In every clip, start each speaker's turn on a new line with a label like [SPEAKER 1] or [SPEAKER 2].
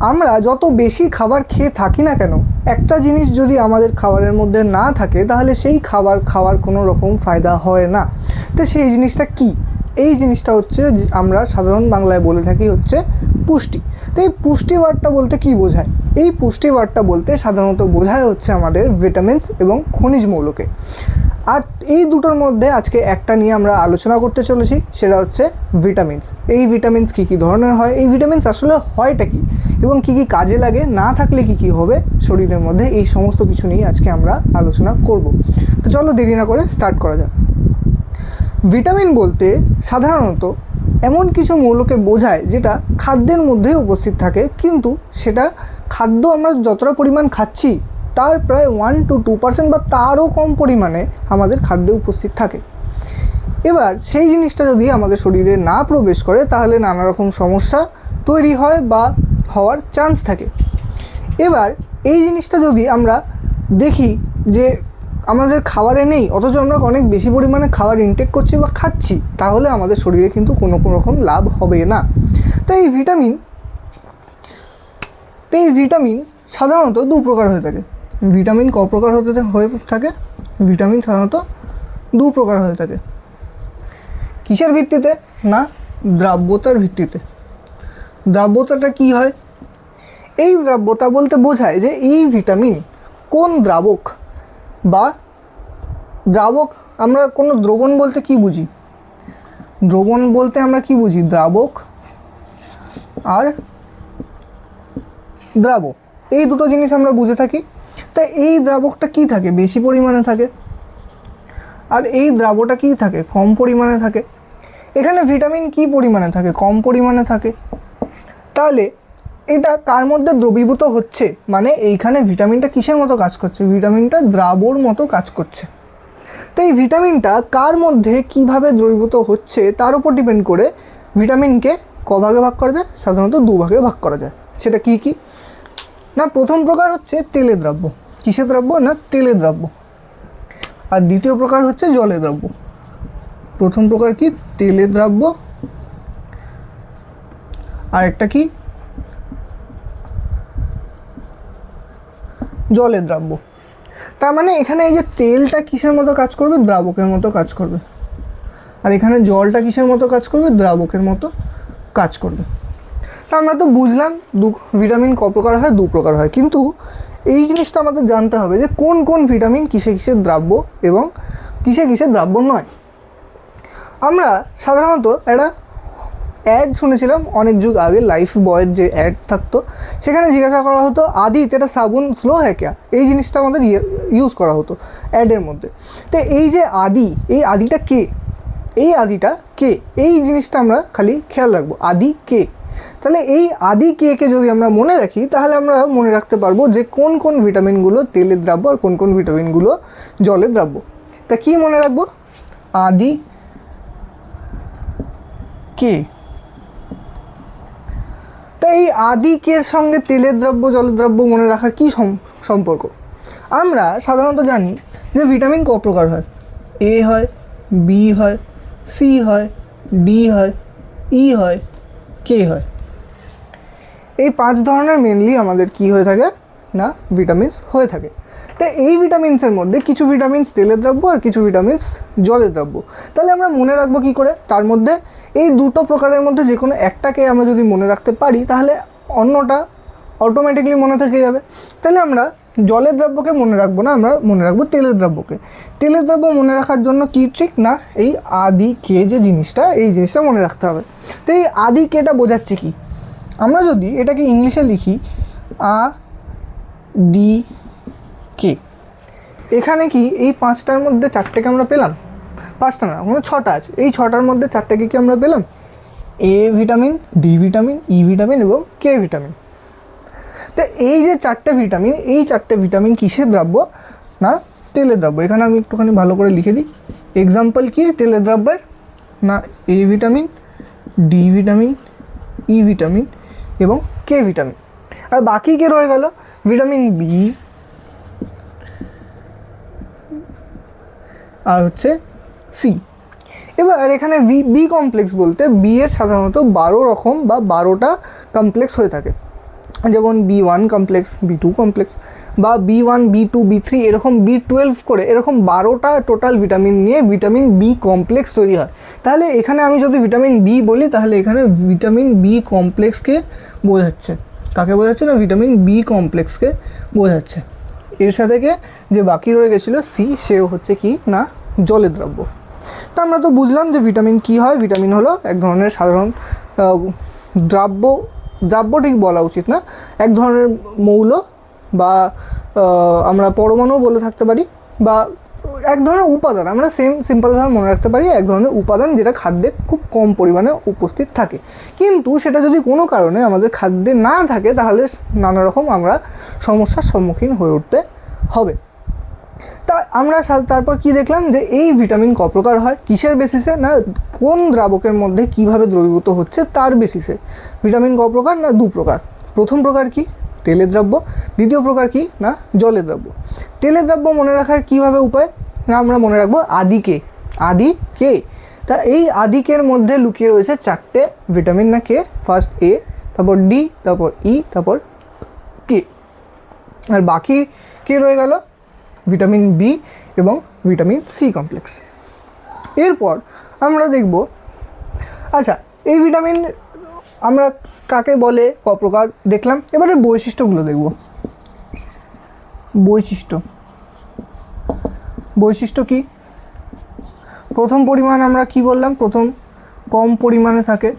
[SPEAKER 1] আমরা যত বেশি খাবার খেয়ে থাকি না কেন, একটা জিনিস যদি আমাদের খাবারের মধ্যে না থাকে তাহলে সেই খাবার খাওয়ার কোনো রকম ফায়দা হয় না। তো সেই জিনিসটা কি? এই জিনিসটা হচ্ছে আমরা সাধারণ বাংলায় বলে থাকি হচ্ছে পুষ্টি। তো এই পুষ্টি ওয়ার্ডটা বলতে কী বোঝায়? এই পুষ্টি ওয়ার্ডটা বলতে সাধারণত বোঝায় হচ্ছে আমাদের ভিটামিনস এবং খনিজ মৌলকে। আর এই দুটোর মধ্যে আজকে একটা নিয়ে আমরা আলোচনা করতে চলেছি, সেটা হচ্ছে ভিটামিনস। এই ভিটামিনস কী কী ধরনের হয়, এই ভিটামিনস আসলে হয়টা কী, এবং কী কী কাজে লাগে, না থাকলে কী কী হবে শরীরের মধ্যে, এই সমস্ত কিছু নিয়ে আজকে আমরা আলোচনা করব। তো চলো দেরি না করে স্টার্ট করা যাক। ভিটামিন বলতে সাধারণত এমন কিছু মৌলকে বোঝায় যেটা খাদ্যের মধ্যেই উপস্থিত থাকে, কিন্তু সেটা খাদ্য আমরা যতটা পরিমাণ খাচ্ছি তার প্রায় 1 to 2% বা তারও কম পরিমাণে আমাদের খাদ্যে উপস্থিত থাকে। এবার সেই জিনিসটা যদি আমাদের শরীরে না প্রবেশ করে তাহলে নানা রকম সমস্যা তৈরি হয় বা হওয়ার চান্স থাকে। এবার এই জিনিসটা যদি আমরা দেখি যে আমাদের খাবারে নেই, অথচ আমরা অনেক বেশি পরিমাণে খাবার ইনটেক করছি বা খাচ্ছি, তাহলে আমাদের শরীরে কিন্তু কোনো রকম লাভ হবে না। তো এই ভিটামিন সাধারণত দু প্রকার হয়ে থাকে। ভিটামিন ক প্রকার হয়ে থাকে? ভিটামিন সাধারণত দু প্রকার হয়ে থাকে। কিসের ভিত্তিতে? না, দ্রাব্যতার ভিত্তিতে। দ্রাব্যতাটা কি হয়? এই দ্রাব্যতা বলতে বোঝায় যে এই ভিটামিন কোন দ্রাবক বা দ্রাবক। আমরা কোনো দ্রবণ বলতে কি বুঝি? দ্রবণ বলতে আমরা কি বুঝি? দ্রাবক আর দ্রাবক, এই দুটো জিনিস আমরা বুঝে থাকি। তা এই দ্রাবকটা কি থাকে? বেশি পরিমাণে থাকে। আর এই দ্রাবকটা কি থাকে? কম পরিমাণে থাকে। এখানে ভিটামিন কি পরিমাণে থাকে? কম পরিমাণে থাকে। তাহলে এটা কার মধ্যে দ্রবীভূত হচ্ছে? মানে এইখানে ভিটামিনটা কিসের মতো কাজ করছে? ভিটামিনটা দ্রাবর মতো কাজ করছে। তো এই ভিটামিনটা কার মধ্যে কিভাবে দ্রবীভূত হচ্ছে তার উপর ডিপেন্ড করে ভিটামিনকে ক ভাগে ভাগ করা যায়? সাধারণত দু ভাগে ভাগ করা যায়। সেটা কি কি? না, প্রথম প্রকার হচ্ছে তেলে দ্রব্য। কিসের দ্রব্য? না, তেলে দ্রব্য। আর দ্বিতীয় প্রকার হচ্ছে জলে দ্রব্য। প্রথম প্রকার কি? তেলে দ্রব্য। আর একটা কি? জলে দ্রব্য। তার মানে এখানে এই যে তেলটা কিসের মতো কাজ করবে? দ্রাবকের মতো কাজ করবে। আর এখানে জলটা কিসের মতো কাজ করবে? দ্রাবকের মতো কাজ করবে। তা আমরা তো বুঝলাম ভিটামিন ক প্রকার হয়? দু প্রকার হয়। কিন্তু এই জিনিসটা আমাদের জানতে হবে যে কোন কোন ভিটামিন কিসে কিসের দ্রাব্য এবং কিসে কিসের দ্রাব্য নয়। আমরা সাধারণত একটা অ্যাড শুনেছিলাম অনেক যুগ আগে, লাইফ বয়ের যে অ্যাড থাকতো, সেখানে জিজ্ঞাসা করা হতো আদি তেরা সাবুন স্লো হ্যাঁ ক্যা? এই জিনিসটা আমাদের ইউজ করা হতো অ্যাডের মধ্যে। তো এই যে আদি, এই আদিটা কে? এই আদিটা কে? এই জিনিসটা আমরা খালি খেয়াল রাখবো, আদি কে। তাহলে এই আদি কে কে যদি আমরা মনে রাখি তাহলে আমরা মনে রাখতে পারবো যে কোন কোন ভিটামিনগুলো তেলের দ্রাব্য আর কোন কোন ভিটামিনগুলো জলের দ্রাব্য। তা কি মনে রাখবো? আদি কে। তো এই আদি কের সঙ্গে তেলের দ্রব্য জলের দ্রব্য মনে রাখার কী সম্পর্ক? আমরা সাধারণত জানি যে ভিটামিন ক প্রকার হয়? এ হয়, বি হয়, সি হয়, ডি হয়, ই হয়, কে হয়। এই 5 ধরনের মেনলি আমাদের কি হয়ে থাকে? না, ভিটামিনস হয়ে থাকে। তো এই ভিটামিনসের মধ্যে কিছু ভিটামিনস তেলের দ্রব্য আর কিছু ভিটামিনস জলের দ্রব্য। তাহলে আমরা মনে রাখবো কী করে? তার মধ্যে এই দুটো প্রকারের মধ্যে যে কোনো একটাকে আমরা যদি মনে রাখতে পারি তাহলে অন্যটা অটোমেটিকলি মনে থেকে যাবে। তাহলে আমরা জলের দ্রব্যকে মনে রাখবো না, আমরা মনে রাখবো তেলের দ্রব্যকে। তেলের দ্রব্য মনে রাখার জন্য কী ট্রিক? না, এই আদি কে যে জিনিসটা, এই জিনিসটা মনে রাখতে হবে। তো এই আদি কেটা বোঝাচ্ছে কি? আমরা যদি এটাকে ইংলিশে লিখি আ ডি কে, এখানে কি এই 5টার মধ্যে 4টেকে আমরা পেলাম? 5টা না, কোনো 6টা আছে। এই 6টার মধ্যে 4টেকে কি আমরা পেলাম? এ ভিটামিন, ডি ভিটামিন, ই ভিটামিন এবং কে ভিটামিন। তো এই যে 4টে ভিটামিন, এই 4টে ভিটামিন কিসের দ্রব্য? না, তেলের দ্রব্য। এখানে আমি একটুখানি ভালো করে লিখে দিই। এক্সাম্পল কি তেলের দ্রব্যের? না, এ ভিটামিন, ডি ভিটামিন, ই ভিটামিন এবং কে ভিটামিন। আর বাকি কে রয়ে গেল? ভিটামিন বি আর হচ্ছে সি। এবার এখানে বি কমপ্লেক্স বলতে বি এর সাধারণত 12 রকম বা 12টা কমপ্লেক্স হয়ে থাকে। যেমন B1 কমপ্লেক্স, B2 কমপ্লেক্স বা B1 B2 B3 এরকম B12 করে এরকম 12টা টোটাল ভিটামিন নিয়ে ভিটামিন বি কমপ্লেক্স তৈরি হয়। তাহলে এখানে আমি যদি ভিটামিন বি বলি তাহলে এখানে ভিটামিন বি কমপ্লেক্সকে বোঝাচ্ছে। কাকে বোঝাচ্ছে? না ভিটামিন বি কমপ্লেক্সকে বোঝাচ্ছে। এর সাথে যে বাকি রয়ে গেছিলো সি, সেও হচ্ছে কি না জলের দ্রব্য। তো আমরা তো বুঝলাম যে ভিটামিন কি হয়। ভিটামিন হলো এক ধরনের সাধারণ দ্রব্য ঠিক বলা উচিত না, এক ধরনের মৌল বা আমরা পরমাণু বলে থাকতে পারি, বা এক ধরনের উপাদান, আমরা সিম্পলভাবে মনে রাখতে পারি এক ধরনের উপাদান যেটা খাদ্যে খুব কম পরিমাণে উপস্থিত থাকে। কিন্তু সেটা যদি কোনো কারণে আমাদের খাদ্যে না থাকে তাহলে নানা রকম আমরা সমস্যার সম্মুখীন হয়ে উঠতে হবে। তা আমরা তারপর কি দেখলাম যে এই ভিটামিন ক প্রকার হয়, কিসের বেসিসে? না কোন দ্রাবকের মধ্যে কিভাবে দ্রবীভূত হচ্ছে তার বেসিসে। ভিটামিন ক প্রকার না দু প্রকার। প্রথম প্রকার কি? তেলের দ্রব্য। দ্বিতীয় প্রকার কি? না জলের দ্রব্য। তেলের দ্রব্য মনে রাখার কিভাবে উপায়? না আমরা মনে রাখবো আদি কে। তা এই আদি কের মধ্যে লুকিয়ে রয়েছে 4টে ভিটামিন, না কে? ফার্স্ট এ, তারপর ডি, তারপর ই, তারপর কে। আর বাকি কে রয়ে গেল? ভিটামিন বি এবং ভিটামিন সি কমপ্লেক্স। এরপর আমরা দেখব, আচ্ছা এই ভিটামিন আমরা কাকে বলে, ক প্রকার দেখলাম। এবারে বৈশিষ্ট্যগুলো দেখব। বৈশিষ্ট্য কি? প্রথম পরিমাণ আমরা কি বললাম? প্রথম কম পরিমাণে থাকে।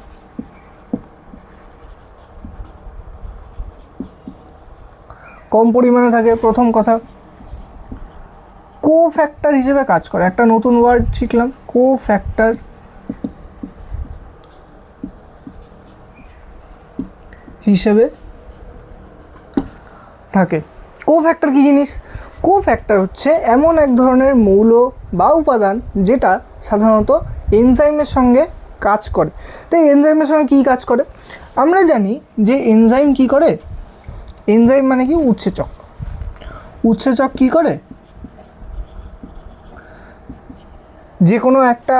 [SPEAKER 1] প্রথম কথা। কোফ্যাক্টর হিসেবে কাজ করে। একটা নতুন ওয়ার্ড শিখলাম, কোফ্যাক্টর হিসেবে থাকে। কোফ্যাক্টর কি জিনিস? কোফ্যাক্টর হচ্ছে এমন এক ধরনের মৌল বা উপাদান যেটা সাধারণত এনজাইমের সঙ্গে কাজ করে। তো এনজাইমের সঙ্গে কী কাজ করে? আমরা জানি যে এনজাইম কি করে। এনজাইম মানে কি? উৎসেচক কি করে? যে কোনো একটা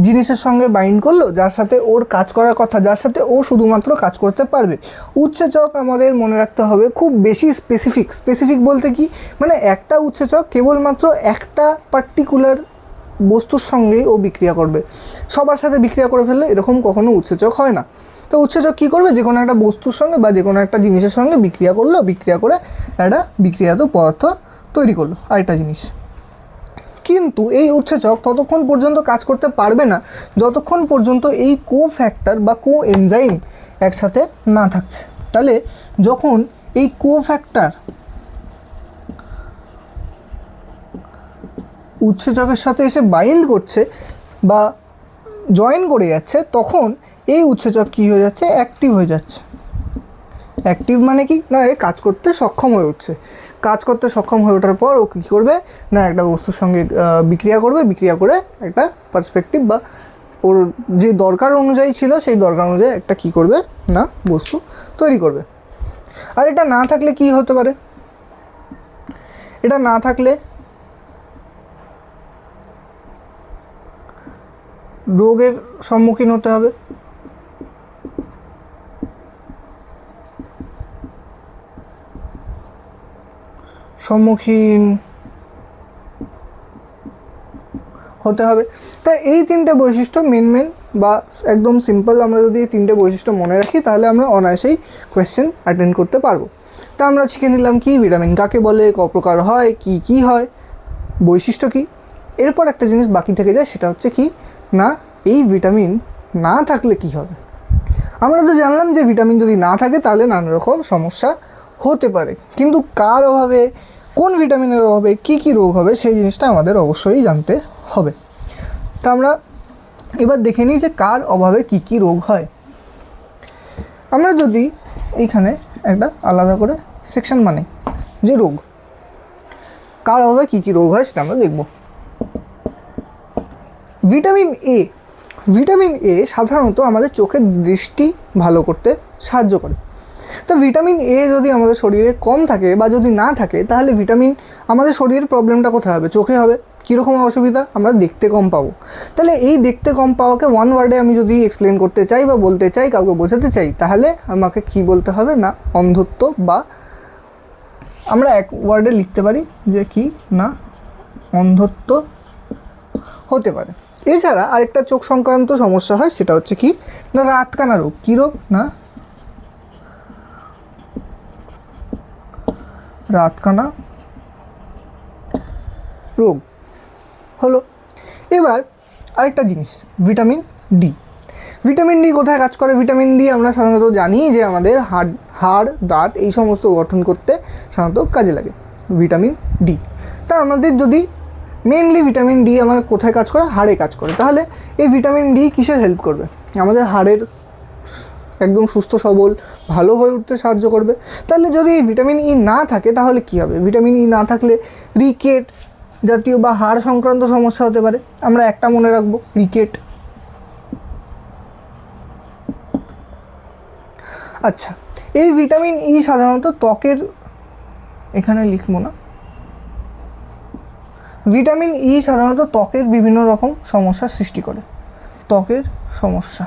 [SPEAKER 1] জিনিসের সঙ্গে বাইন্ড করলো যার সাথে ওর কাজ করার কথা, যার সাথে ও শুধুমাত্র কাজ করতে পারবে। উৎসেচক আমাদের মনে রাখতে হবে খুব বেশি স্পেসিফিক বলতে কি, মানে একটা উৎসেচক কেবলমাত্র একটা পার্টিকুলার বস্তুর সঙ্গেই ও বিক্রিয়া করবে, সবার সাথে বিক্রিয়া করে ফেললে এরকম কখনো উৎসেচক হয় না। তো উৎসেচক কী করবে? যে কোনো একটা বস্তুর সঙ্গে বা যে কোনো একটা জিনিসের সঙ্গে বিক্রিয়া করলো, বিক্রিয়া করে একটা বিক্রিয়াত পদার্থ তৈরি করলো আরেকটা জিনিস। কিন্তু এই উৎসেচক ততক্ষণ পর্যন্ত কাজ করতে পারবে না যতক্ষণ পর্যন্ত এই কোফ্যাক্টর বা কোএনজাইম একসাথে না থাকছে। তাহলে যখন এই কোফ্যাক্টর উৎসেচকের সাথে এসে বাইন্ড করছে বা জয়েন করে যাচ্ছে, তখন এই উৎসেচক কী হয়ে যাচ্ছে? অ্যাক্টিভ হয়ে যাচ্ছে। অ্যাক্টিভ মানে কি? না এ কাজ করতে সক্ষম হয়ে উঠছে। কাজ করতে সক্ষম হয়ে ওঠার পর ও কী করবে? না একটা বস্তুর সঙ্গে বিক্রিয়া করবে, বিক্রিয়া করে একটা পার্সপেক্টিভ বা ওর যে দরকার অনুযায়ী ছিল সেই দরকার অনুযায়ী একটা কী করবে? না বস্তু তৈরি করবে। আর এটা না থাকলে কি হতে পারে? এটা না থাকলে রোগের সম্মুখীন হতে হবে। তাই এই তিনটে বৈশিষ্ট্য মেন বা একদম সিম্পল, আমরা যদি এই তিনটে বৈশিষ্ট্য মনে রাখি তাহলে আমরা অনায়াসেই কোয়েশ্চেন অ্যাটেন্ড করতে পারবো। তা আমরা শিখে নিলাম কি ভিটামিন কাকে বলে, ক প্রকার হয়, কি হয়, বৈশিষ্ট্য কি। এরপর একটা জিনিস বাকি থেকে যায়, সেটা হচ্ছে কি না এই ভিটামিন না থাকলে কি হবে। আমরা তো জানলাম যে ভিটামিন যদি না থাকে তাহলে নানা রকম সমস্যা হতে পারে, কিন্তু কার অভাবে, কোন ভিটামিনের অভাবে কি রোগ হবে সেই জিনিসটা আমাদের অবশ্যই জানতে হবে। তা আমরা এবার দেখে নিই যে কার অভাবে কি রোগ হয়। আমরা যদি এইখানে একটা আলাদা করে সেকশন মানে যে রোগ, কার অভাবে কি রোগ হয় সেটা আমরা দেখব। ভিটামিন এ সাধারণত আমাদের চোখের দৃষ্টি ভালো করতে সাহায্য করে। তো ভিটামিন এ যদি আমাদের শরীরে কম থাকে বা যদি না থাকে তাহলে আমাদের শরীরের প্রবলেমটা কোথায় হবে? চোখে হবে। কীরকম অসুবিধা? আমরা দেখতে কম পাবো। তাহলে এই দেখতে কম পাওয়াকে ওয়ান ওয়ার্ডে আমি যদি এক্সপ্লেন করতে চাই বা বলতে চাই, কাউকে বোঝাতে চাই, তাহলে আমাকে কি বলতে হবে না অন্ধত্ব, বা আমরা এক ওয়ার্ডে লিখতে পারি যে কি না অন্ধত্ব হতে পারে। এছাড়া আরেকটা চোখ সংক্রান্ত সমস্যা হয়, সেটা হচ্ছে কি না রাতকানা রোগ। কী রোগ? না রাতকানা রোগ হলো। এবার আরেকটা জিনিস, ভিটামিন ডি। ভিটামিন ডি কোথায় কাজ করে? ভিটামিন ডি আমরা সাধারণত জানি যে আমাদের হাড়, দাঁত এই সমস্ত গঠন করতে সাধারণত কাজে লাগে ভিটামিন ডি। তা আমাদের যদি মেনলি ভিটামিন ডি আমার কোথায় কাজ করে? হাড়ে কাজ করে। তাহলে এই ভিটামিন ডি কিসের হেল্প করবে? আমাদের হাড়ের একদম সুস্থ সবল ভালো হয়ে উঠতে সাহায্য করবে। তাহলে যদি এই ভিটামিন ই না থাকে তাহলে কী হবে? ভিটামিন ই না থাকলে রিকেট জাতীয় বা হাড় সংক্রান্ত সমস্যা হতে পারে। আমরা একটা মনে রাখবো, রিকেট। আচ্ছা, এই ভিটামিন ই সাধারণত ত্বকের, এখানে লিখবো না, ভিটামিন ই সাধারণত ত্বকের বিভিন্ন রকম সমস্যার সৃষ্টি করে। ত্বকের সমস্যা,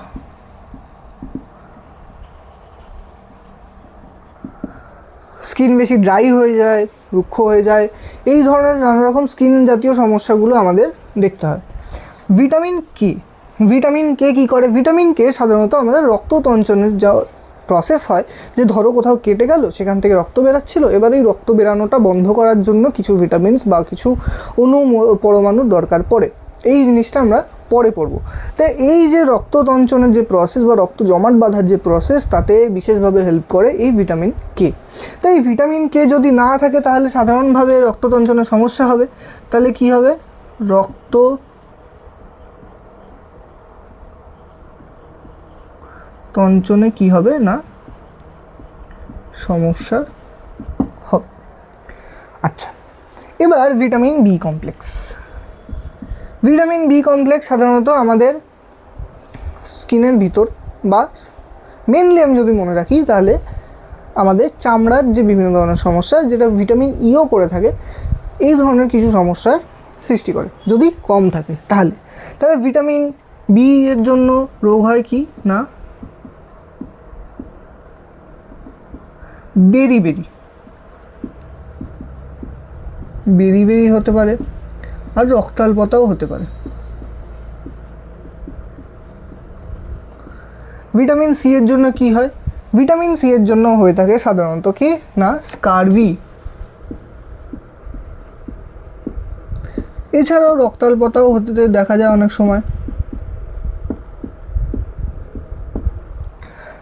[SPEAKER 1] স্কিন বেশি ড্রাই হয়ে যায়, রুক্ষ হয়ে যায়, এই ধরনের নানা রকম স্কিন জাতীয় সমস্যাগুলো আমাদের দেখতে হয়। ভিটামিন কে, ভিটামিন কে কী করে? ভিটামিন কে সাধারণত আমাদের রক্ত তঞ্চনের যা প্রসেস হয়, যে ধরো কোথাও কেটে গেল, সেখান থেকে রক্ত বেরাচ্ছিল, এবার এই রক্ত বেরানোটা বন্ধ করার জন্য কিছু ভিটামিনস বা কিছু পরমাণুর দরকার পড়ে। এই জিনিসটা আমরা পরে পড়ব। তাই এই যে রক্ত তঞ্চনের যে প্রসেস বা রক্ত জমাট বাঁধার যে প্রসেস, তাতে বিশেষভাবে হেল্প করে এই ভিটামিন কে। তাই ভিটামিন কে যদি না থাকে তাহলে সাধারণভাবে রক্ত তঞ্চনের সমস্যা হবে। তাহলে কি হবে? রক্ত তঞ্চনে কি হবে না সমস্যা হবে। আচ্ছা, এবার vitamin B complex. Vitamin B complex সাধারণত আমাদের স্কিনের ভিতর, বা মেনলি আমি যদি মনে রাখি তাহলে আমাদের চামড়ার যে বিভিন্ন ধরনের সমস্যা, যেটা ভিটামিন ইও করে থাকে, এই ধরনের কিছু সমস্যার সৃষ্টি করে যদি কম থাকে। তাহলে ভিটামিন বি এর জন্য রোগ হয় কি না বেরি হতে পারে, আর রক্তাল্পতাও হতে পারে। ভিটামিন সি এর জন্য কি হয়? ভিটামিন সি এর জন্য হয়ে থাকে সাধারণত কি না স্কারভি। এছাড়াও রক্তাল্পতাও হতে দেখা যায় অনেক সময়।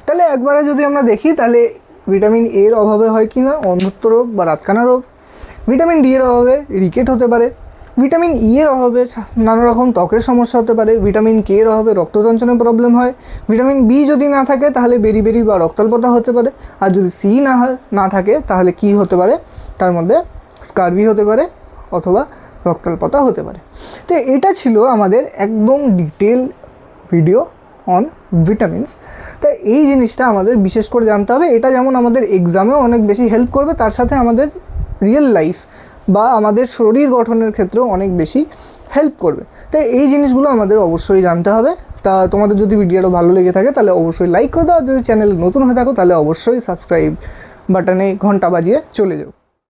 [SPEAKER 1] তাহলে একবারে যদি আমরা দেখি, তাহলে ভিটামিন এর অভাবে হয় কি না অন্ধত্ব রোগ বা রাতকানা রোগ। ভিটামিন ডি এর অভাবে রিকেট হতে পারে। ভিটামিন ই এর অভাবে নানা রকম ত্বকের সমস্যা হতে পারে। ভিটামিন কে এর অভাবে রক্ততঞ্চনের প্রবলেম হয়। ভিটামিন বি যদি না থাকে তাহলে বেরি বা রক্তাল্পতা হতে পারে। আর যদি সি না থাকে তাহলে কি হতে পারে? তার মধ্যে স্কারভি হতে পারে অথবা রক্তাল্পতা হতে পারে। তো এটা ছিল আমাদের একদম ডিটেল ভিডিও অন ভিটামিনস। তাই এই জিনিসটা আমাদের বিশেষ করে জানতে হবে। এটা যেমন আমাদের এক্সামেও অনেক বেশি হেল্প করবে, তার সাথে আমাদের রিয়েল লাইফ বা আমাদের শরীর গঠনের ক্ষেত্রেও অনেক বেশি হেল্প করবে। তাই এই জিনিসগুলো আমাদের অবশ্যই জানতে হবে। তা তোমাদের যদি ভিডিওটা ভালো লেগে থাকে তাহলে অবশ্যই লাইক করে দাও। যদি চ্যানেলে নতুন হয়ে থাকো তাহলে অবশ্যই সাবস্ক্রাইব বাটনে ঘন্টা বাজিয়ে চলে যাও।